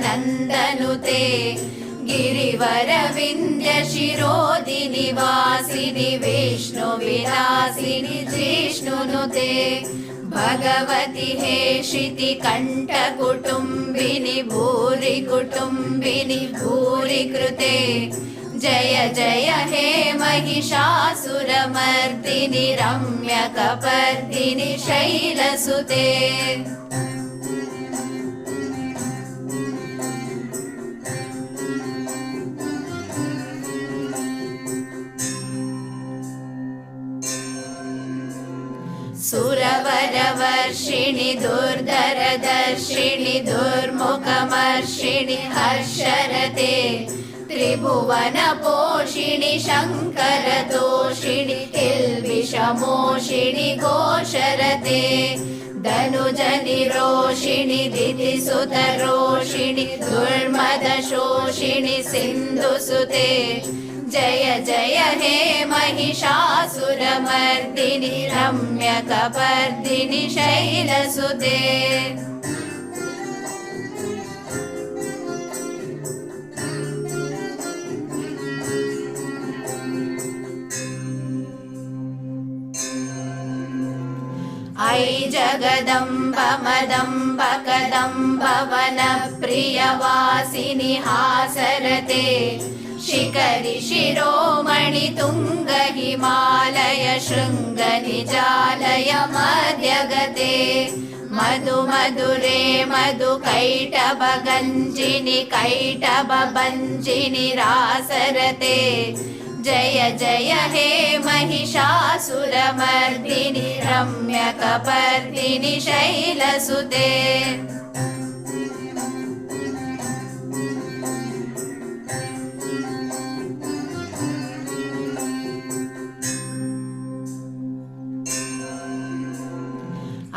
नन्दनुते गिरिवरविन्द्यशिरोदिनि वासिनि विष्णुविलासिनि जिष्णुनुते भगवति हेशिति कण्ठकुटुम्बिनि भूरि कुटुम्बिनि भूरि कृते जय जय हे महिषासुरमर्दिनि रम्यकपर्दिनि शैलसुते सुरवरवर्षिणि दुर्धरदर्शिणि दुर्मुखमर्षिणि हर्षरते त्रिभुवनपोषिणि शङ्करतोषिणि किल्बिषमोषिणि घोषरते धनुजनिरोषिणि दितिसुतरोषिणि दुर्मदशोषिणि सिन्धुसुते जय जय हे महिषासुरमर्दिनि रम्यकपर्दिनि शैलसुते ऐ जगदम्ब मदम्ब कदम्ब वनप्रियवासिनि हासरते शिखरि शिरोमणि तुङ्ग हिमालय शृङ्ग निजालय मध्यगते मधु मधुरे मधु कैटभ गञ्जिनि कैटभ भञ्जिनि रासरते जय जय हे महिषासुरमर्दिनि रम्यकपर्दिनि शैलसुते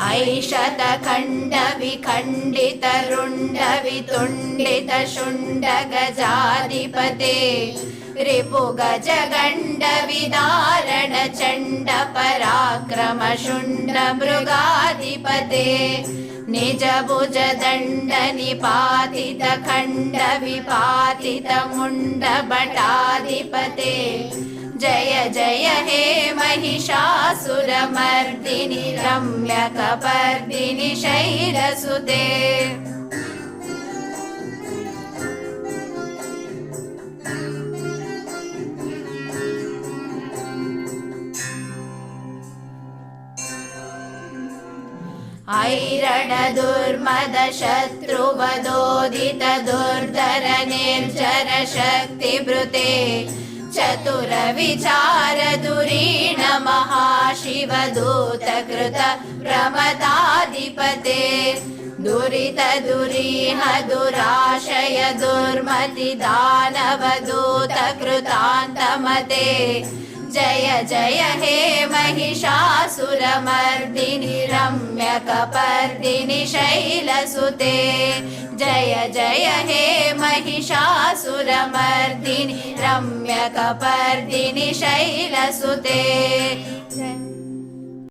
ऐ शतखण्डविखण्डितरुण्डवितुण्डितशुण्ड गजाधिपते रिपुगज गण्डविदारण चण्ड पराक्रम शुण्ड मृगाधिपते निजभुज दण्ड निपातित खण्ड विपातित मुण्ड भटाधिपते जय जय हे महिषासुरमर्दिनि रम्यकपर्दिनि शैलसुते ऐरण दुर्मद शत्रुवदोदित दुर्धर निर्जर शक्तिभृते चतुर विचार दुरीण महाशिव दूत कृत प्रमदाधिपते दुरित दुरीह दुराशय दुर्मति दानव दूत कृतान्तमते जय जय हे महिषासुरमर्दिनि रम्यकपर्दिनि शैलसुते जय जय हे महिषासुरमर्दिनि रम्यकपर्दिनि शैलसुते।